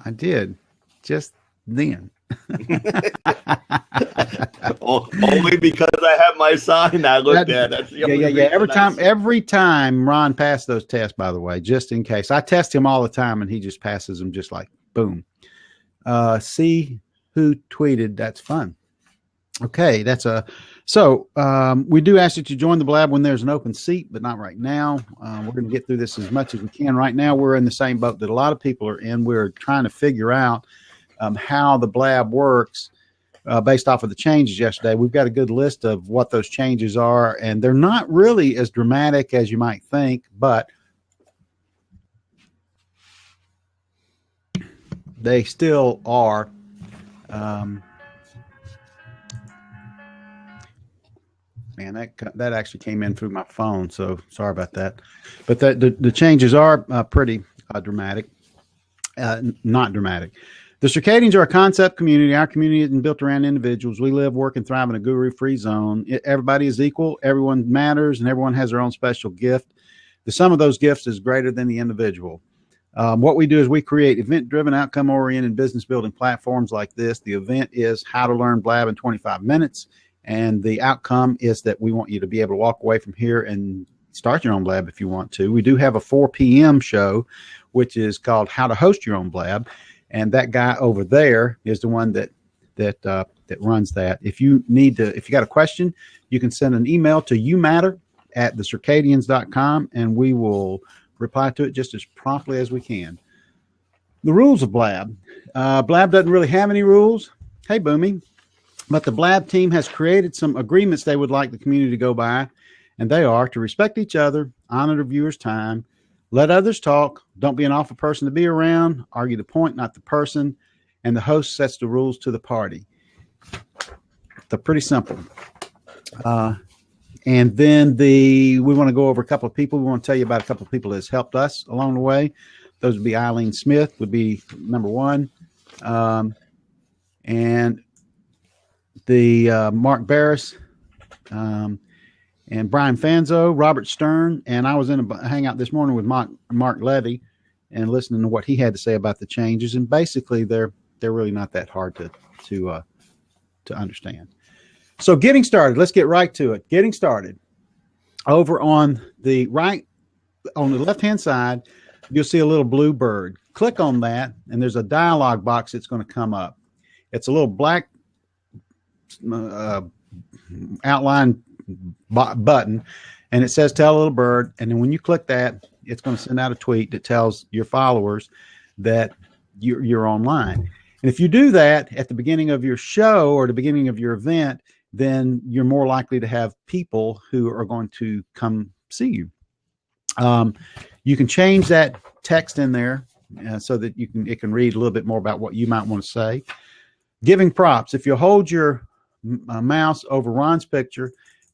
I did just then. Only because I have my sign I looked at. That's the Yeah. only reason Every time Ron passed those tests, by the way, just in case. I test him all the time and he just passes them just like boom. See who tweeted. That's fun. Okay, we do ask that you join the Blab when there's an open seat, but not right now. We're going to get through this as much as we can. Right now, we're in the same boat that a lot of people are in. We're trying to figure out how the Blab works based off of the changes yesterday. We've got a good list of what those changes are, and they're not really as dramatic as you might think, but they still are. Man, that actually came in through my phone, so sorry about that. But the changes are pretty dramatic, not dramatic. The Circadians are a concept community. Our community isn't built around individuals. We live, work, and thrive in a guru-free zone. Everybody is equal. Everyone matters, and everyone has their own special gift. The sum of those gifts is greater than the individual. What we do is we create event-driven, outcome-oriented business-building platforms like this. The event is how to learn Blab in 25 minutes. And the outcome is that we want you to be able to walk away from here and start your own Blab if you want to. We do have a 4 p.m. show, which is called How to Host Your Own Blab. And that guy over there is the one that runs that. If you got a question, you can send an email to youmatter@thecircadians.com, and we will reply to it just as promptly as we can. The rules of Blab. Blab doesn't really have any rules. Hey, Boomy. But the Blab team has created some agreements they would like the community to go by, and they are to respect each other, honor the viewer's time, let others talk, don't be an awful person to be around, argue the point, not the person, and the host sets the rules to the party. They're pretty simple. And then we want to go over a couple of people. We want to tell you about a couple of people that's helped us along the way. Those would be Eileen Smith, would be number one. And the Mark Barris, and Brian Fanzo, Robert Stern, and I was in a hangout this morning with Mark Levy and listening to what he had to say about the changes. And basically, they're really not that hard to understand. So getting started, let's get right to it. Getting started. Over on the left-hand side, you'll see a little blue bird. Click on that, and there's a dialog box that's going to come up. It's a little black outline button, and it says tell a little bird, and then when you click that, it's going to send out a tweet that tells your followers that you're online. And if you do that at the beginning of your show or the beginning of your event, then you're more likely to have people who are going to come see you. You can change that text in there so that it can read a little bit more about what you might want to say. Giving props. If you hold your mouse over Ron's picture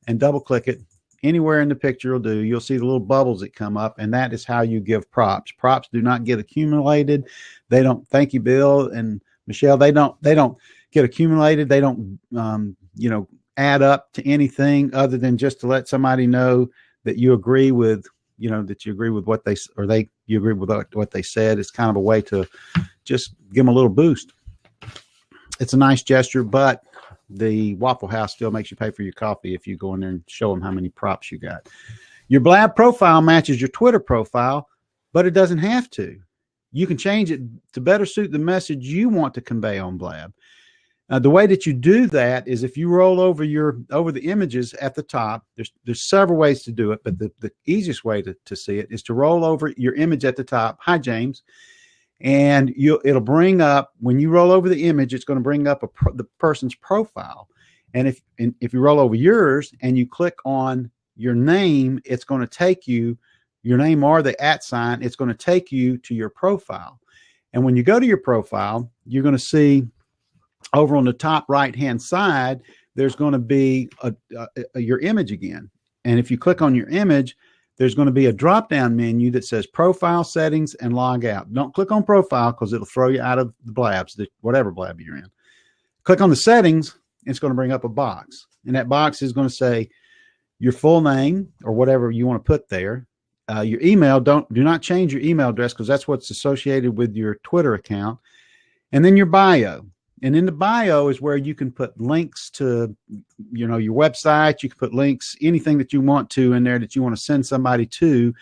and double click it, anywhere in the picture will do. You'll see the little bubbles that come up, and that is how you give props. Props do not get accumulated. They don't. Thank you, Bill and Michelle. They don't get accumulated. They don't add up to anything other than just to let somebody know that you agree with what they you agree with what they said. It's kind of a way to just give them a little boost. It's a nice gesture, but the Waffle House still makes you pay for your coffee if you go in there and show them how many props you got. Your Blab profile matches your Twitter profile, but it doesn't have to. You can change it to better suit the message you want to convey on Blab. The way that you do that is if you roll over the images at the top. There's several ways to do it, but the easiest way to see it is to roll over your image at the top. Hi, James. And it'll bring up, when you roll over the image, it's going to bring up the person's profile. And if you roll over yours and you click on your name, it's going to take you, your name or the @ sign, it's going to take you to your profile. And when you go to your profile, you're going to see over on the top right-hand side, there's going to be your image again. And if you click on your image, there's going to be a drop-down menu that says Profile, Settings, and Log Out. Don't click on Profile because it'll throw you out of the Blabs, whatever Blab you're in. Click on the Settings, and it's going to bring up a box. And that box is going to say your full name or whatever you want to put there. Your email, do not change your email address because that's what's associated with your Twitter account. And then your bio. And in the bio is where you can put links to, your website. You can put links, anything that you want to in there that you want to send somebody to.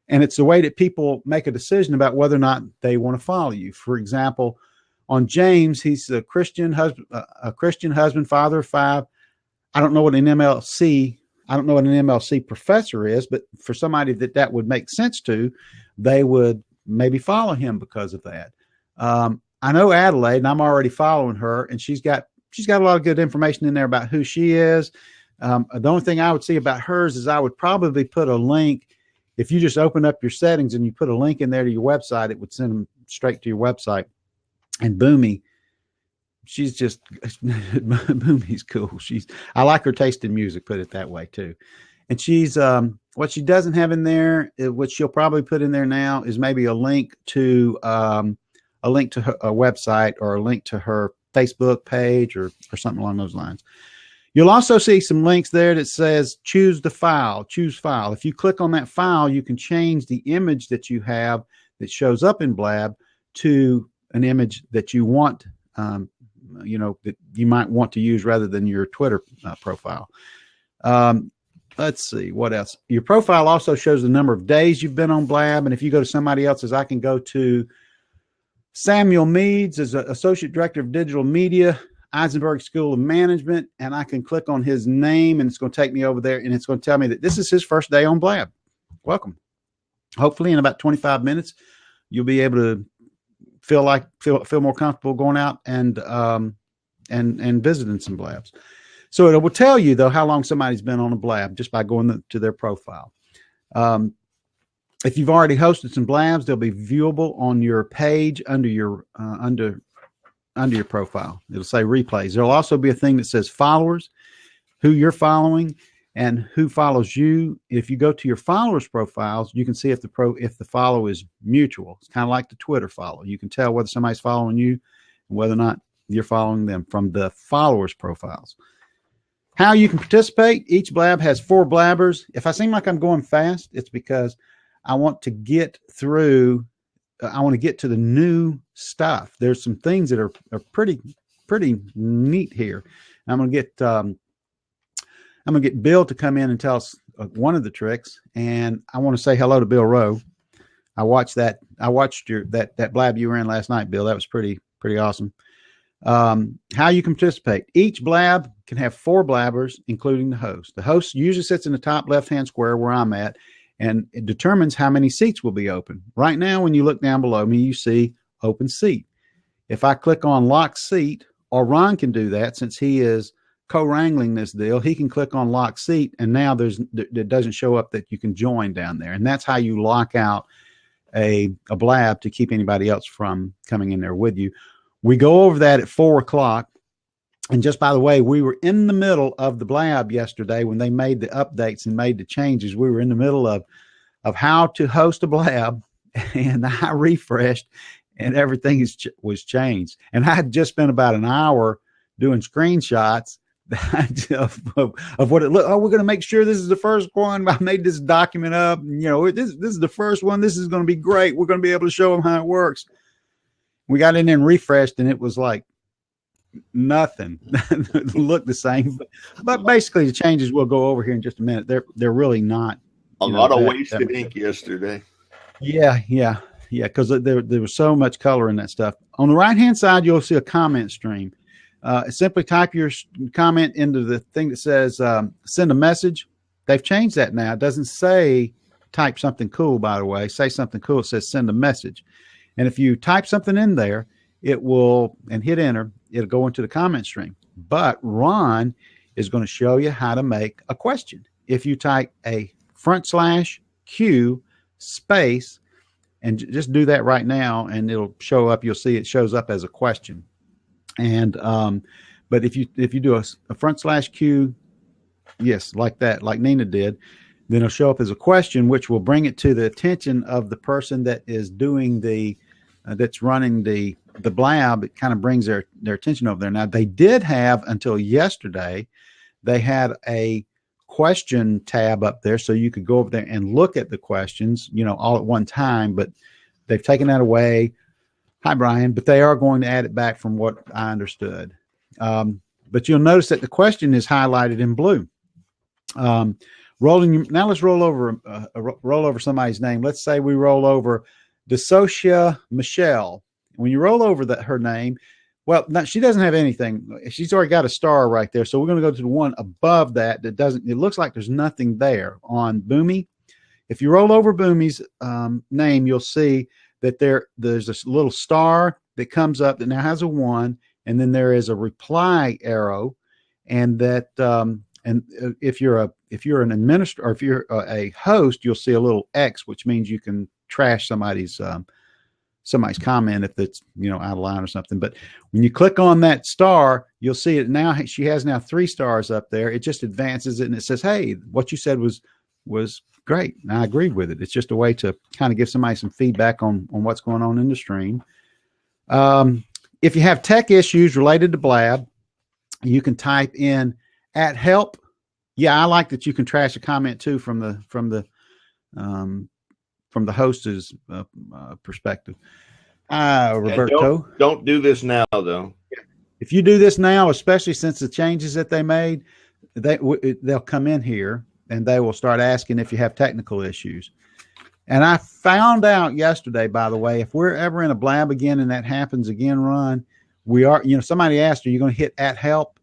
And it's the way that people make a decision about whether or not they want to follow you. For example, on James, he's a Christian husband, father of 5. I don't know what an MLC professor is, but for somebody that would make sense to, they would maybe follow him because of that. I know Adelaide, and I'm already following her, and she's got a lot of good information in there about who she is. The only thing I would see about hers is I would probably put a link. If you just open up your settings and you put a link in there to your website, it would send them straight to your website. And Boomy, she's just Boomy's cool. I like her taste in music, put it that way too. And she's what she doesn't have in there, what she'll probably put in there now is maybe a link to her website or a link to her Facebook page or something along those lines. You'll also see some links there that says choose file. If you click on that file, you can change the image that you have that shows up in Blab to an image that you want, that you might want to use rather than your Twitter profile. Let's see what else. Your profile also shows the number of days you've been on Blab. And if you go to somebody else's, I can go to Samuel Meads as Associate Director of Digital Media, Eisenberg School of Management, and I can click on his name, and it's going to take me over there, and it's going to tell me that this is his first day on Blab. Welcome. Hopefully in about 25 minutes, you'll be able to feel more comfortable going out and visiting some Blabs. So it will tell you, though, how long somebody's been on a Blab just by going to their profile. If you've already hosted some Blabs, they'll be viewable on your page under your profile. It'll say replays. There'll also be a thing that says followers, who you're following, and who follows you. If you go to your followers' profiles, you can see if the follow is mutual. It's kind of like the Twitter follow. You can tell whether somebody's following you and whether or not you're following them from the followers' profiles. How you can participate. Each Blab has 4 blabbers. If I seem like I'm going fast, it's because I want to get through. I want to get to the new stuff. There's some things that are pretty neat here. I'm going to get Bill to come in and tell us one of the tricks. And I want to say hello to Bill Rowe. I watched that Blab you were in last night, Bill. That was pretty awesome. How you can participate. Each Blab can have 4 blabbers, including the host. The host usually sits in the top left-hand square where I'm at, and it determines how many seats will be open. Right now, when you look down below me, you see open seat. If I click on lock seat, or Ron can do that since he is co-wrangling this deal, he can click on lock seat, and now it doesn't show up that you can join down there. And that's how you lock out a Blab to keep anybody else from coming in there with you. We go over that at 4 o'clock. And just by the way, we were in the middle of the Blab yesterday when they made the updates and made the changes. We were in the middle of how to host a Blab, and I refreshed, and everything was changed. And I had just spent about an hour doing screenshots of what it looked. Oh, we're going to make sure this is the first one. I made this document up. This is the first one. This is going to be great. We're going to be able to show them how it works. We got in there and refreshed, and it was like nothing. It looked the same, but basically the changes we'll go over here in just a minute. They're really not a lot of wasted ink yesterday. Yeah, because there was so much color in that stuff. On the right hand side, you'll see a comment stream. Simply type your comment into the thing that says send a message. They've changed that now. It doesn't say type something cool, by the way. Say something cool. It says send a message. And if you type something in there, it will, and hit enter, it'll go into the comment stream. But Ron is going to show you how to make a question. If you type a /Q space, and just do that right now, and it'll show up. You'll see it shows up as a question. And but if you do a /Q, yes, like that, like Nina did, then it'll show up as a question, which will bring it to the attention of the person that is doing that's running the Blab. It kind of brings their attention over there. Now, they did have until yesterday, they had a question tab up there, so you could go over there and look at the questions, all at one time. But they've taken that away. Hi, Brian. But they are going to add it back from what I understood. But you'll notice that the question is highlighted in blue. Now let's roll over somebody's name. Let's say we roll over DeSocia Michelle. When you roll over her name, well, she doesn't have anything. She's already got a star right there. So we're going to go to the one above that doesn't. It looks like there's nothing there on Boomy. If you roll over Boomy's name, you'll see that there's this little star that comes up that now has a 1, and then there is a reply arrow, and that and if you're an administrator, or if you're a host, you'll see a little X, which means you can trash somebody's comment if it's out of line or something. But when you click on that star, you'll see it now. She has now 3 stars up there. It just advances it, and it says, hey, what you said was great, and I agreed with it. It's just a way to kind of give somebody some feedback on what's going on in the stream. If you have tech issues related to Blab, you can type in @help. Yeah, I like that you can trash a comment too from the host's perspective. Roberto, don't do this now, though. If you do this now, especially since the changes that they made, they'll come in here and they will start asking if you have technical issues. And I found out yesterday, by the way, if we're ever in a Blab again and that happens again, Ron, we are. Somebody asked, "Are you going to hit @help?"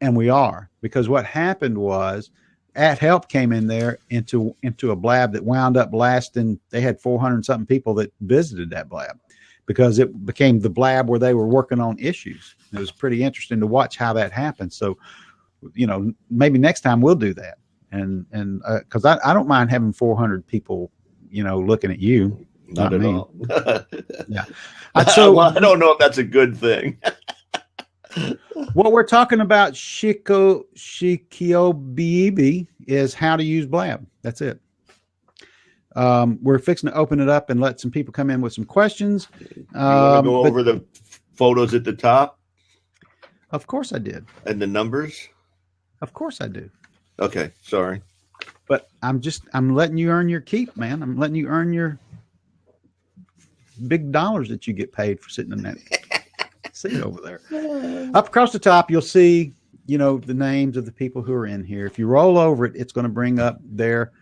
And we are, because what happened was @help came in there into a Blab that wound up lasting. They had 400 something people that visited that Blab because it became the Blab where they were working on issues. It was pretty interesting to watch how that happened. So, maybe next time we'll do that. And because I don't mind having 400 people, looking at you. Not at all. Yeah. So I don't know if that's a good thing. What we're talking about, Shikiobibi, is how to use Blab. That's it. We're fixing to open it up and let some people come in with some questions. You want to go over the photos at the top? Of course I did. And the numbers? Of course I do. Okay, sorry. But I'm letting you earn your keep, man. I'm letting you earn your big dollars that you get paid for sitting in that seat over there. Up across the top, you'll see, the names of the people who are in here. If you roll over it, it's going to bring up their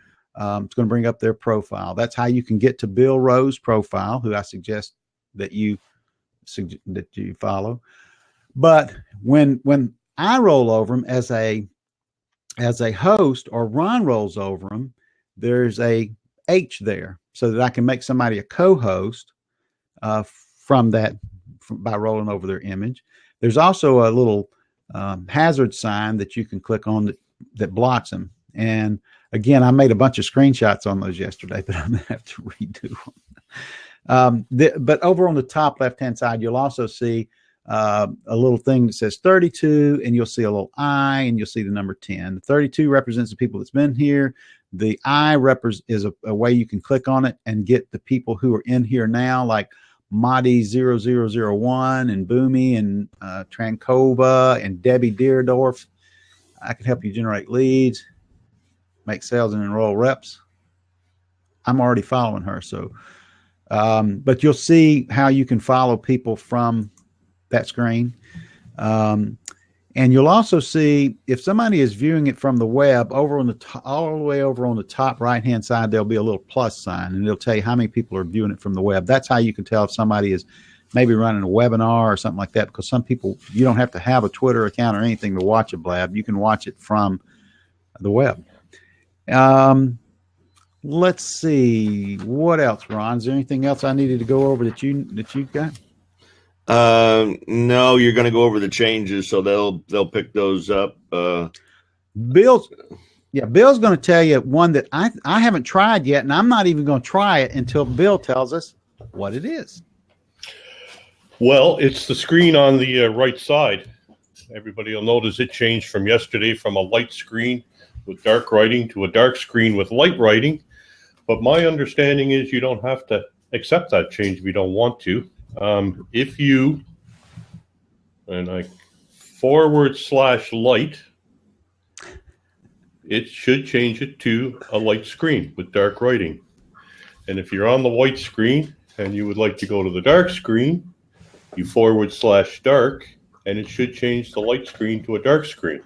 profile. That's how you can get to Bill Rowe's profile, who I suggest that you follow. But when I roll over them as a host, or Ron rolls over them, there's a H there so that I can make somebody a co-host by rolling over their image. There's also a little hazard sign that you can click on that blocks them. And again, I made a bunch of screenshots on those yesterday, but I'm going to have to redo them. But over on the top left-hand side, you'll also see a little thing that says 32, and you'll see a little I, and you'll see the number 10. The 32 represents the people that's been here. The I is a way you can click on it and get the people who are in here now, like Madi 0001 and Boomy and Trankova and Debbie Deerdorf. I can help you generate leads, make sales, and enroll reps. I'm already following her. So, but you'll see how you can follow people from that screen. And you'll also see if somebody is viewing it from the web, over on the all the way over on the top right-hand side, there'll be a little plus sign, and it'll tell you how many people are viewing it from the web. That's how you can tell if somebody is maybe running a webinar or something like that, because some people, you don't have to have a Twitter account or anything to watch a Blab. You can watch it from the web. Let's see. What else, Ron? Is there anything else I needed to go over that you got? No, you're going to go over the changes, so they'll pick those up. Bill's going to tell you one that I haven't tried yet, and I'm not even going to try it until Bill tells us what it is. Well, it's the screen on the right side. Everybody will notice it changed from yesterday from a light screen with dark writing to a dark screen with light writing. But my understanding is you don't have to accept that change if you don't want to. If you, and I /light, it should change it to a light screen with dark writing. And if you're on the white screen and you would like to go to the dark screen, you /dark, and it should change the light screen to a dark screen.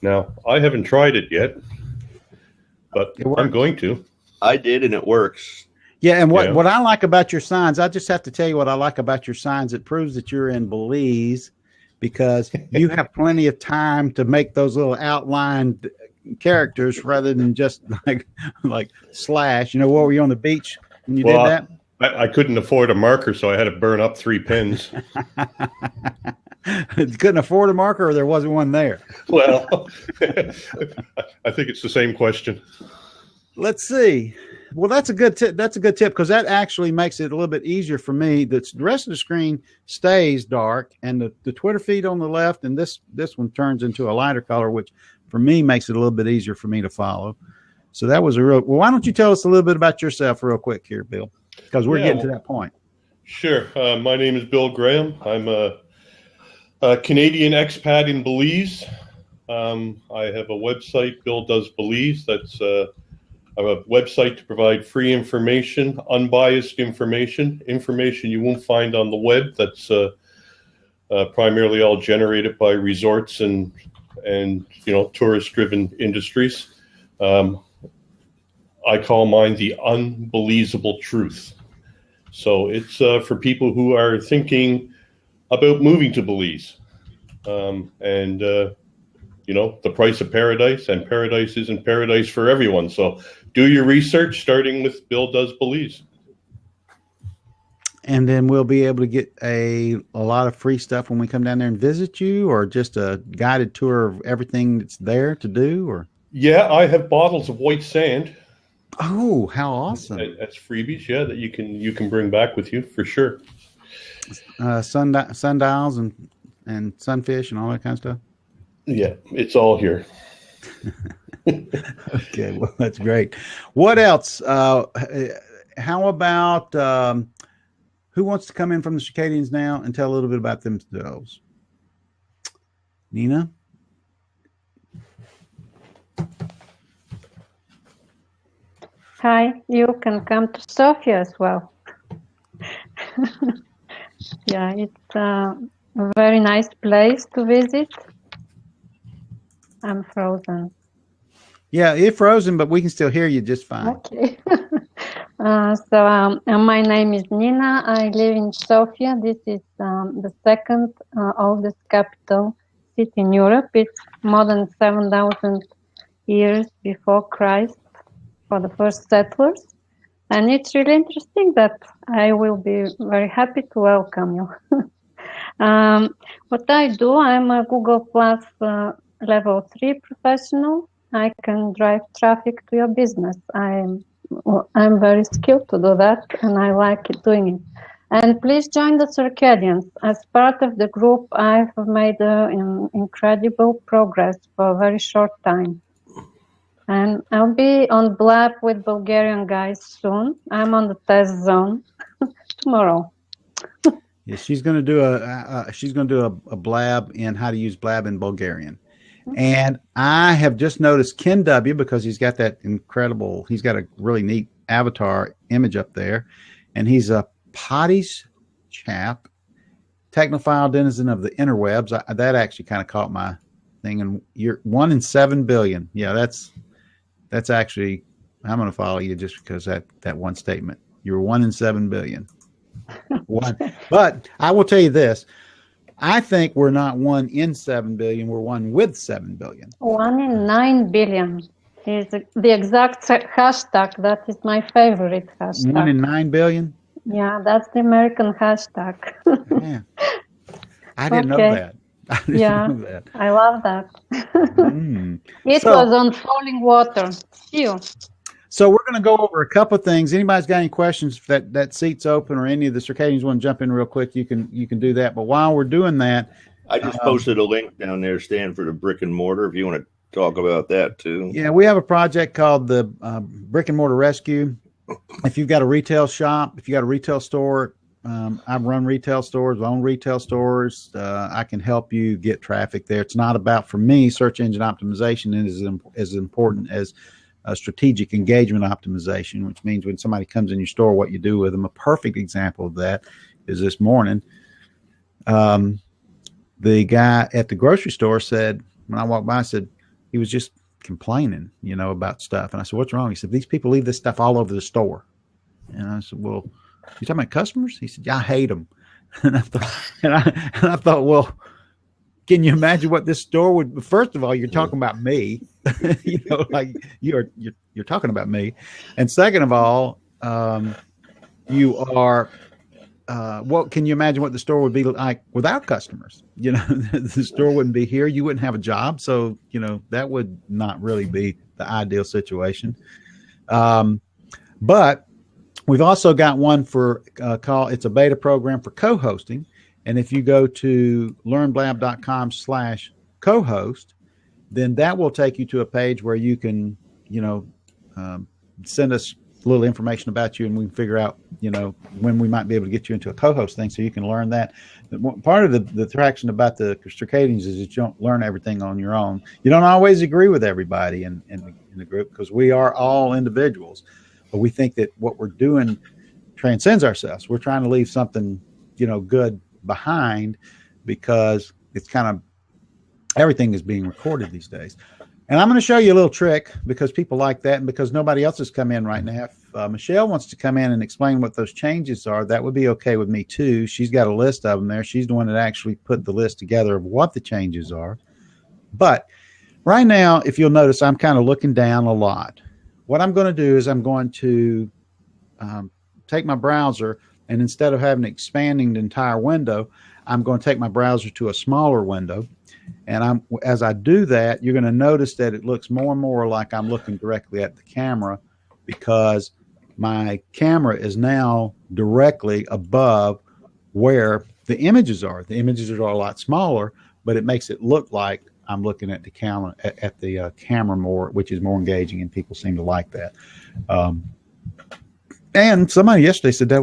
Now, I haven't tried it yet, but I'm going to. I did, and it works. Yeah, and what I like about your signs, I just have to tell you what I like about your signs. It proves that you're in Belize because you have plenty of time to make those little outlined characters rather than just like slash. You know, what were you on the beach when you did that? I couldn't afford a marker, so I had to burn up 3 pens. You couldn't afford a marker, or there wasn't one there? Well, I think it's the same question. Let's see. Well, that's a good tip. That's a good tip because that actually makes it a little bit easier for me. The rest of the screen stays dark, and the Twitter feed on the left, and this one turns into a lighter color, which for me makes it a little bit easier for me to follow. So that was a real. Well, why don't you tell us a little bit about yourself real quick here, Bill? Because we're getting to that point. Sure. My name is Bill Graham. I'm a Canadian expat in Belize. I have a website, Bill Does Belize. That's a website to provide free information, unbiased information you won't find on the web. That's primarily all generated by resorts and tourist-driven industries. I call mine the unbelievable truth. So it's for people who are thinking about moving to Belize, the price of paradise, and paradise isn't paradise for everyone. So do your research, starting with Bill Does Belize. And then we'll be able to get a lot of free stuff when we come down there and visit you, or just a guided tour of everything that's there to do, or? Yeah, I have bottles of white sand. Oh, how awesome! That's freebies, that you can bring back with you for sure. Sundials and sunfish and all that kind of stuff. Yeah, it's all here. Okay, well, that's great. What else? How about who wants to come in from the Circadians now and tell a little bit about themselves? Nina? Hi, you can come to Sofia as well. Yeah, it's a very nice place to visit. I'm frozen. Yeah, you're frozen, but we can still hear you just fine. Okay. My name is Nina. I live in Sofia. This is the second oldest capital city in Europe. It's more than 7,000 years before Christ for the first settlers. And it's really interesting that I will be very happy to welcome you. What I do, I'm a Google Plus level 3 professional. I can drive traffic to your business. I'm very skilled to do that, and I like doing it. And please join the Circadians. As part of the group, I've made incredible progress for a very short time. And I'll be on Blab with Bulgarian guys soon. I'm on the test zone tomorrow. Yeah, she's going to do a Blab in how to use Blab in Bulgarian. And I have just noticed Ken W, because he's got a really neat avatar image up there, and he's a Potty's chap, technophile denizen of the interwebs. That actually kind of caught my thing. And you're 1 in 7 billion. Yeah, that's actually, I'm going to follow you just because that one statement. You're 1 in 7 billion. But I will tell you this. I think we're not 1 in 7 billion. We're 1 with 7 billion. 1 in 9 billion is the exact hashtag. That is my favorite hashtag. 1 in 9 billion? Yeah, that's the American hashtag. Yeah. I didn't know that. I love that. It was on falling water. See you. So we're going to go over a couple of things. Anybody's got any questions? That seat's open, or any of the Circadians want to jump in real quick, you can do that. But while we're doing that, I just posted a link down there, Stan, for the brick and mortar. If you want to talk about that too. Yeah, we have a project called the Brick and Mortar Rescue. If you've got a retail shop, if you got a retail store, I run retail stores, own retail stores. I can help you get traffic there. It's not about, for me, search engine optimization is as important as strategic engagement optimization, which means when somebody comes in your store, what you do with them. A perfect example of that is this morning. The guy at the grocery store said, when I walked by, I said, he was just complaining, about stuff. And I said, what's wrong? He said, these people leave this stuff all over the store. And I said, well, you talking about customers? He said, yeah, I hate them. And I thought, well, can you imagine what this store would? First of all, you're talking about me, like you're talking about me, and second of all, you are. What can you imagine what the store would be like without customers? The store wouldn't be here. You wouldn't have a job, so that would not really be the ideal situation. But we've also got one for it's a beta program for co-hosting. And if you go to learnblab.com/co-host, then that will take you to a page where you can, send us a little information about you, and we can figure out, when we might be able to get you into a co-host thing, so you can learn that. Part of the attraction about the Circadians is that you don't learn everything on your own. You don't always agree with everybody in the group, because we are all individuals, but we think that what we're doing transcends ourselves. We're trying to leave something, good behind, because it's kind of everything is being recorded these days. And I'm going to show you a little trick, because people like that, and because nobody else has come in right now. If Michelle wants to come in and explain what those changes are, that would be okay with me too. She's got a list of them there. She's the one that actually put the list together of what the changes are. But right now, if you'll notice, I'm kind of looking down a lot. What I'm going to do is I'm going to take my browser, and instead of having expanding the entire window, I'm going to take my browser to a smaller window. And as I do that, you're going to notice that it looks more and more like I'm looking directly at the camera, because my camera is now directly above where the images are. The images are a lot smaller, but it makes it look like I'm looking at the camera more, which is more engaging, and people seem to like that. And somebody yesterday said they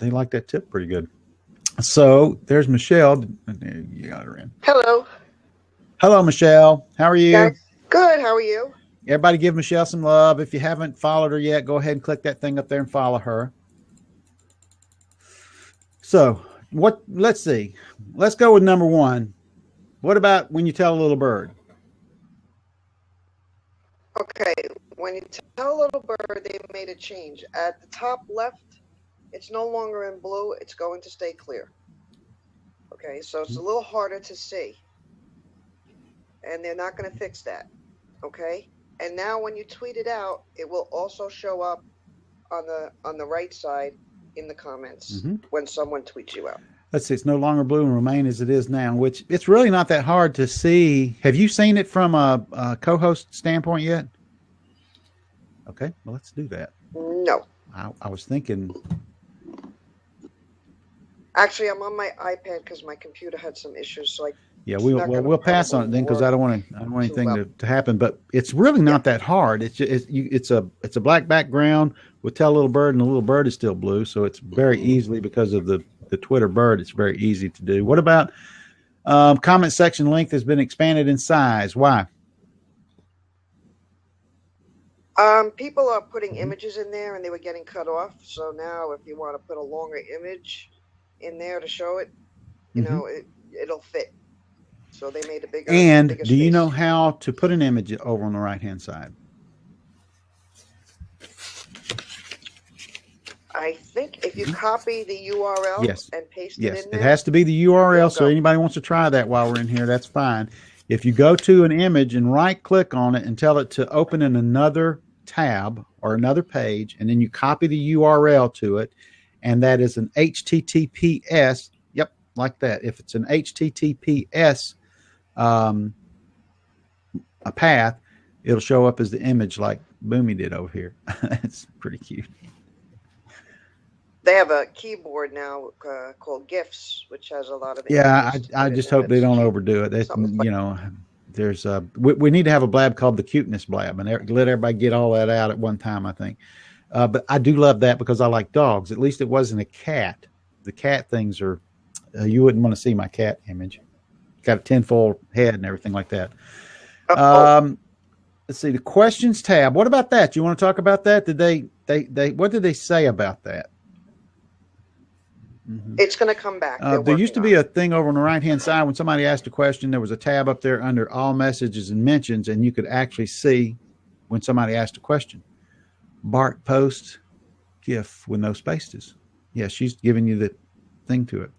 liked that tip pretty good. So there's Michelle. You got her in. Hello. Hello, Michelle. How are you? Guys. Good. How are you? Everybody give Michelle some love. If you haven't followed her yet, go ahead and click that thing up there and follow her. So let's see. Let's go with number one. What about when you tell a little bird? Okay. When you tell a little bird, they made a change. At the top left, it's no longer in blue. It's going to stay clear. Okay, so it's a little harder to see. And they're not going to fix that. Okay? And now when you tweet it out, it will also show up on the right side in the comments when someone tweets you out. Let's see. It's no longer blue and remain as it is now, which it's really not that hard to see. Have you seen it from a co-host standpoint yet? Okay, well, let's do that. No. I was thinking... Actually, I'm on my iPad because my computer had some issues, so we'll pass on it then, because I don't want anything to happen. But it's really not that hard. It's a black background with tell a little bird, and the little bird is still blue, so it's very easily, because of the Twitter bird, it's very easy to do. What about comment section length has been expanded in size? Why? People are putting images in there, and they were getting cut off. So now, if you want to put a longer image in there to show it, it'll fit. So they made a bigger. And do you know how to put an image over on the right hand side? I think if you copy the URL and paste it in there. It has to be the URL. So anybody wants to try that while we're in here, that's fine. If you go to an image and right click on it and tell it to open in another tab or another page, and then you copy the URL to it, and that is an HTTPS. Yep, like that. If it's an HTTPS a path, it'll show up as the image like Boomy did over here. It's pretty cute. They have a keyboard now called GIFs, which has a lot of. Yeah, I just hope they don't overdo it. There's we need to have a blab called the Cuteness Blab, and let everybody get all that out at one time, I think. But I do love that because I like dogs. At least it wasn't a cat. The cat things are, you wouldn't want to see my cat image. Got a tinfoil head and everything like that. Let's see, the questions tab. What about that? You want to talk about that? Did they what did they say about that? Mm-hmm. It's going to come back. There used to be a thing over on the right-hand side when somebody asked a question. There was a tab up there under all messages and mentions, and you could actually see when somebody asked a question. Bark post GIF with no spaces. Yeah, she's giving you the thing to it.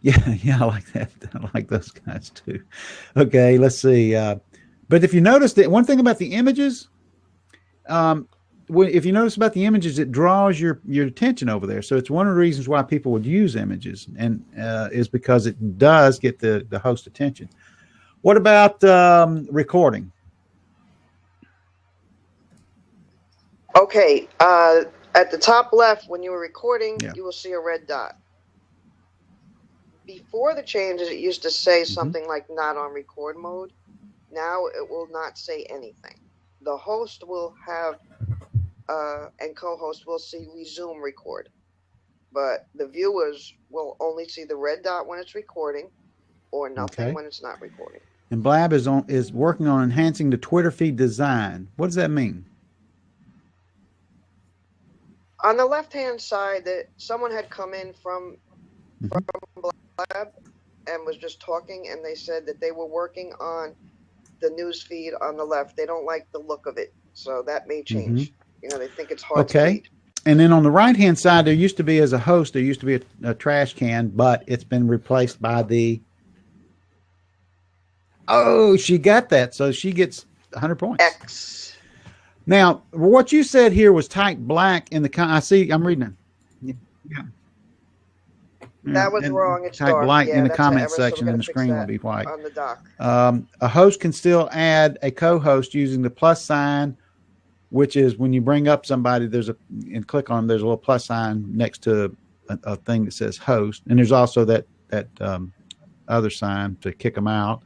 Yeah, I like that. I like those guys too. Okay, let's see. But if you notice that one thing about the images, if you notice about the images, it draws your attention over there. So it's one of the reasons why people would use images, and is because it does get the host attention. What about recording? Okay, at the top left, when you were recording, you will see a red dot. Before the changes, it used to say something like not on record mode. Now it will not say anything. The host will have, and co-host will see resume record. But the viewers will only see the red dot when it's recording or nothing when it's not recording. And Blab is working on enhancing the Twitter feed design. What does that mean? On the left-hand side, that someone had come in from Blab and was just talking, and they said that they were working on the news feed on the left. They don't like the look of it, so that may change. You know, they think it's hard to read. And then on the right-hand side, there used to be, as a host, there used to be a trash can, but it's been replaced by the... Oh, she got that, so she gets 100 points. X. Now, what you said here was type black in the... I see, I'm reading it. Yeah. That was wrong. It's type dark. black in the that's comment an error, section, so and the screen will be white. On the dock. A host can still add a co-host using the plus sign, which is when you bring up somebody, and click on them, there's a little plus sign next to a thing that says host, and there's also that other sign to kick them out.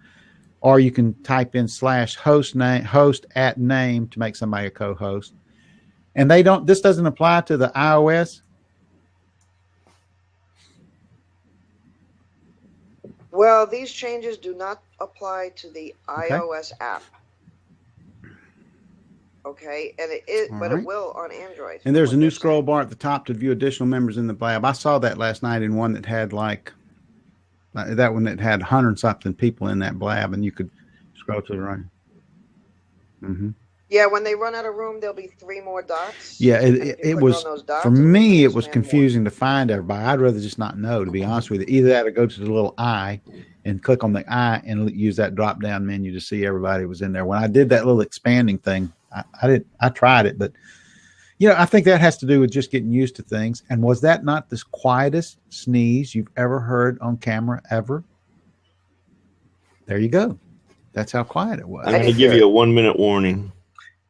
Or you can type in /host at name to make somebody a co-host. And this doesn't apply to the iOS. Well, these changes do not apply to the iOS app. Okay, and it will on Android. And there's a new scroll bar at the top to view additional members in the Blab. I saw that last night in one that had that one that had 100-something people in that Blab, and you could scroll to the right. Yeah, when they run out of room, there'll be 3 more dots. Yeah, it was, for me, it was confusing to find everybody. I'd rather just not know, to be honest with you. Either that or go to the little eye and click on the eye and use that drop-down menu to see everybody was in there. When I did that little expanding thing, I tried it, but I think that has to do with just getting used to things. And was that not the quietest sneeze you've ever heard on camera ever? There you go. That's how quiet it was. I'm going to give you a 1-minute warning.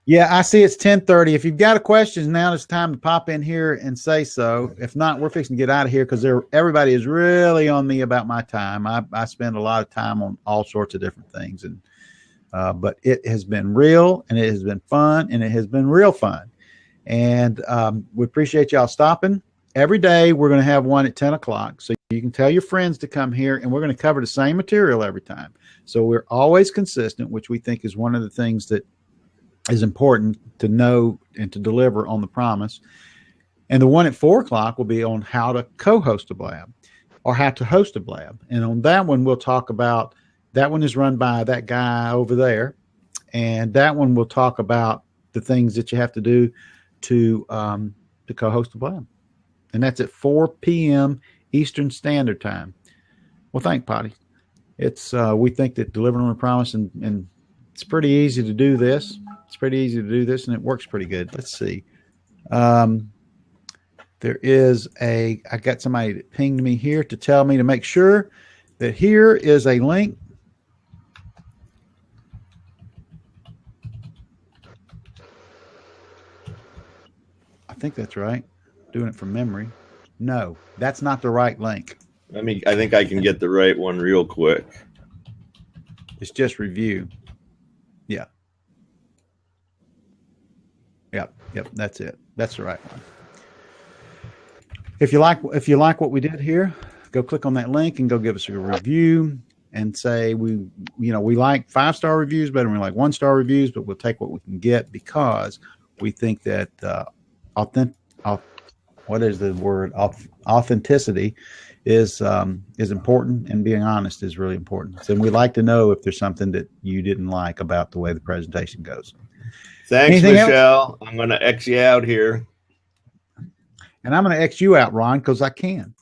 Yeah, I see it's 10:30. If you've got a question, now it's time to pop in here and say so. If not, we're fixing to get out of here because everybody is really on me about my time. I spend a lot of time on all sorts of different things, and but it has been real, and it has been fun, and it has been real fun. And we appreciate y'all stopping. Every day we're going to have one at 10 o'clock, so you can tell your friends to come here, and we're going to cover the same material every time. So we're always consistent, which we think is one of the things that is important to know and to deliver on the promise. And the one at 4 o'clock will be on how to co-host a Blab or how to host a Blab. And on that one, we'll talk about, that one is run by that guy over there. And that one will talk about the things that you have to do to co-host a Blab. And that's at 4 p.m. Eastern Standard Time. Well, thank Potty. It's we think that delivering on the promise, and it's pretty easy to do this. It's pretty easy to do this, and it works pretty good. Let's see. There is I got somebody that pinged me here to tell me to make sure that here is a link. I think that's right. Doing it from memory. No, that's not the right link. I think I can get the right one real quick. It's just review. Yeah. Yep. Yep, that's it. That's the right one. If you like what we did here, go click on that link and go give us a review and say we like 5-star reviews better than we like 1-star reviews, but we'll take what we can get because we think that authenticity is important, and being honest is really important. So we like to know if there's something that you didn't like about the way the presentation goes. Thanks, Anything Michelle. I'm going to X you out here. And I'm going to X you out, Ron, because I can.